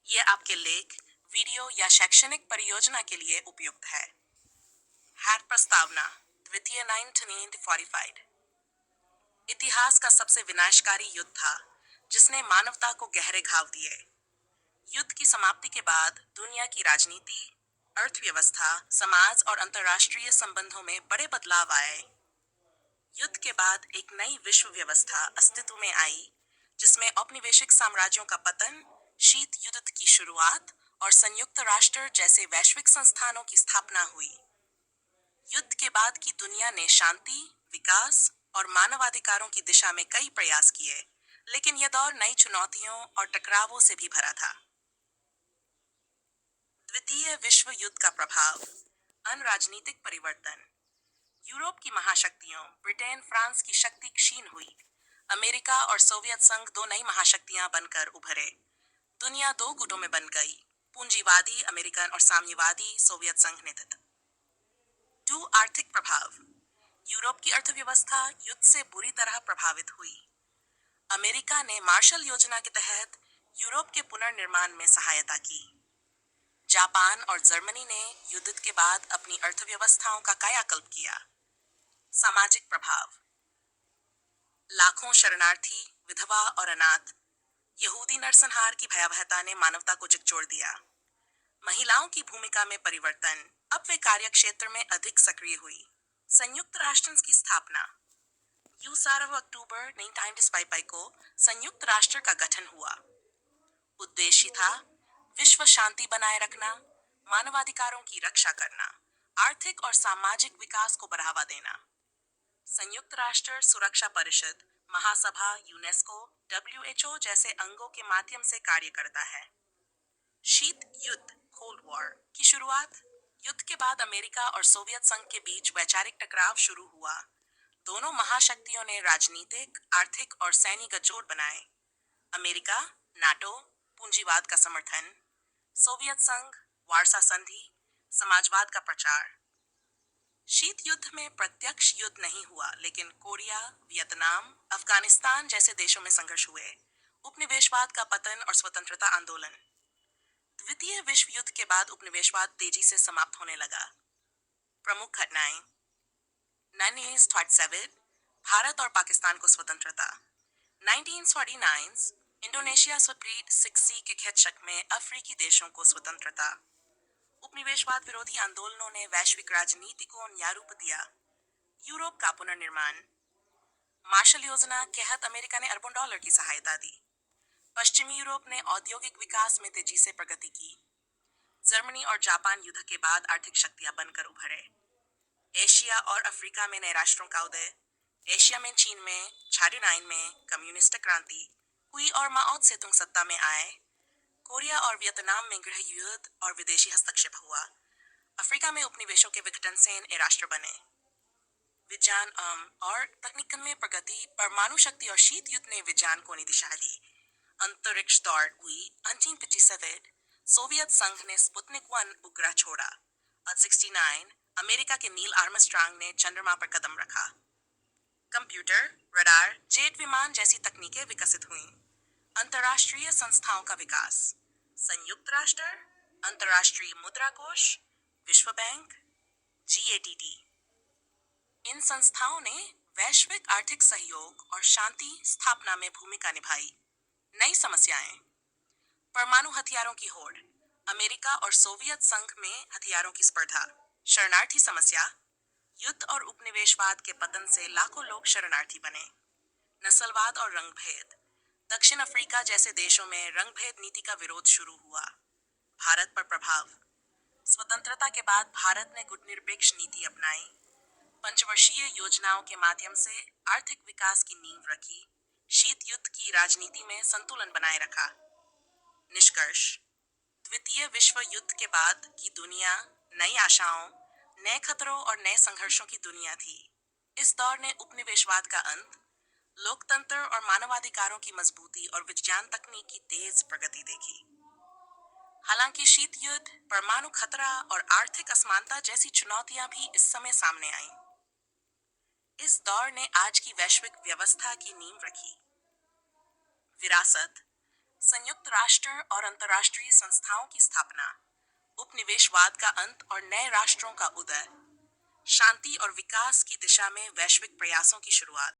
ये आपके लेख, वीडियो या शैक्षणिक परियोजना के लिए उपयुक्त है। हैट प्रस्तावना द्वितीय 1945 इतिहास का सबसे विनाशकारी युद्ध था जिसने मानवता को गहरे घाव दिए। युद्ध की समाप्ति के बाद दुनिया की राजनीति, अर्थव्यवस्था, समाज और अंतर्राष्ट्रीय संबंधों में बड़े बदलाव आए। युद्ध के बाद एक नई विश्व व्यवस्था अस्तित्व में आई जिसमें औपनिवेशिक साम्राज्यों का पतन, शीत युद्ध की शुरुआत और संयुक्त राष्ट्र जैसे वैश्विक संस्थानों की स्थापना हुई। युद्ध के बाद की दुनिया ने शांति, विकास और मानवाधिकारों की दिशा में कई प्रयास किए, लेकिन यह दौर नई चुनौतियों और टकरावों से भी भरा था। द्वितीय विश्व युद्ध का प्रभाव, अनराजनीतिक परिवर्तन। यूरोप की महाशक्तियों ब्रिटेन, फ्रांस की शक्ति क्षीण हुई। अमेरिका और सोवियत संघ दो नई महाशक्तियां बनकर उभरे। दुनिया दो गुटों में बन गई, पूंजीवादी अमेरिकन और साम्यवादी सोवियत संघ नेतृत्व। दो आर्थिक प्रभाव, यूरोप की अर्थव्यवस्था युद्ध से बुरी तरह प्रभावित हुई। अमेरिका ने मार्शल योजना के तहत यूरोप के पुनर्निर्माण में सहायता की। जापान और जर्मनी ने युद्ध के बाद अपनी अर्थव्यवस्थाओं का कायाकल्प किया। सामाजिक प्रभाव, लाखों शरणार्थी, विधवा और अनाथ। यहूदी नरसंहार की भयावहता ने मानवता को झकझोर दिया। महिलाओं की भूमिका में परिवर्तन, अब वे कार्य क्षेत्र में अधिक सक्रिय हुई। संयुक्त राष्ट्र की स्थापना, 7 अक्टूबर 1945 को संयुक्त राष्ट्र का गठन हुआ। उद्देश्य था विश्व शांति बनाए रखना, मानवाधिकारों की रक्षा करना, आर्थिक और सामाजिक विकास को बढ़ावा देना। संयुक्त राष्ट्र सुरक्षा परिषद, महासभा, यूनेस्को, WHO जैसे अंगों के माध्यम से कार्य करता है। शीत युद्ध, कोल्ड वॉर की शुरुआत, युद्ध के बाद अमेरिका और सोवियत संघ के बीच वैचारिक टकराव शुरू हुआ। दोनों महाशक्तियों ने राजनीतिक, आर्थिक और सैन्य गठजोड़ बनाए। अमेरिका, नाटो, पूंजीवाद का समर्थन, सोवियत संघ, वार्सा संधि, समाजवाद का प्रचार। शीत युद्ध में प्रत्यक्ष युद्ध नहीं हुआ, लेकिन कोरिया, वियतनाम, अफगानिस्तान जैसे देशों में संघर्ष हुए। उपनिवेशवाद का पतन और स्वतंत्रता आंदोलन। द्वितीय विश्व युद्ध के बाद उपनिवेशवाद तेजी से समाप्त होने लगा। प्रमुख घटनाएं, 1947 भारत और पाकिस्तान को स्वतंत्रता। 1949 इंडोनेशिया सुप्रीट 6C के खेचक में अफ्रीकी देशों को स्वतंत्रता। उपनिवेशवाद विरोधी आंदोलनों ने वैश्विक राजनीति को नया रूप दिया। यूरोप का पुनर्निर्माण, मार्शल योजना के तहत अमेरिका ने अरबों डॉलर की सहायता दी। पश्चिमी यूरोप ने औद्योगिक विकास में तेजी से प्रगति की। जर्मनी और जापान युद्ध के बाद आर्थिक शक्तियां बनकर उभरे। एशिया और अफ्रीका में नए राष्ट्रों का उदय। एशिया में चीन में 49 में कम्युनिस्ट क्रांति हुई और माओ त्से-तुंग सत्ता में आए। कोरिया और वियतनाम में गृह युद्ध और विदेशी हस्तक्षेप हुआ। अफ्रीका में उपनिवेशों के विघटन से नए राष्ट्र बने। विज्ञान और तकनीक में प्रगति, परमाणु शक्ति और शीत युद्ध ने विज्ञान को नई दिशा दी। अंतरिक्ष दौड़ हुई। 1957 सोवियत संघ ने स्पुतनिक 1 उपग्रह छोड़ा और 69 अमेरिका के नील आर्मस्ट्रांग ने चंद्रमा पर कदम रखा। कंप्यूटर, रडार, जेट विमान जैसी तकनीकें विकसित हुईं। अंतर्राष्ट्रीय संस्थाओं का विकास, संयुक्त राष्ट्र, अंतर्राष्ट्रीय मुद्रा कोष, विश्व बैंक, GATT। इन संस्थाओं ने वैश्विक आर्थिक सहयोग और शांति स्थापना में भूमिका निभाई। नई समस्याएं, परमाणु हथियारों की होड़, अमेरिका और सोवियत संघ में हथियारों की स्पर्धा। शरणार्थी समस्या, युद्ध और उपनिवेशवाद के पतन से लाखों लोग शरणार्थी बने। नस्लवाद और रंगभेद, दक्षिण अफ्रीका जैसे देशों में रंगभेद नीति का विरोध शुरू हुआ। भारत पर प्रभाव, स्वतंत्रता के बाद भारत ने गुटनिरपेक्ष नीति अपनाई। पंचवर्षीय योजनाओं के माध्यम से आर्थिक विकास की नींव रखी। शीत युद्ध की राजनीति में संतुलन बनाए रखा। निष्कर्ष, द्वितीय विश्व युद्ध के बाद की दुनिया नई आशाओं, नए खतरों और नए संघर्षों की दुनिया थी। इस दौर ने उपनिवेशवाद का अंत, लोकतंत्र और मानवाधिकारों की मजबूती और विज्ञान तकनीक की तेज प्रगति देखी। हालांकि शीत युद्ध, परमाणु खतरा और आर्थिक असमानता जैसी चुनौतियां भी इस समय सामने आईं। इस दौर ने आज की वैश्विक व्यवस्था की नींव रखी। विरासत, संयुक्त राष्ट्र और अंतर्राष्ट्रीय संस्थाओं की स्थापना, उपनिवेशवाद का अंत और नए राष्ट्रों का उदय, शांति और विकास की दिशा में वैश्विक प्रयासों की शुरुआत।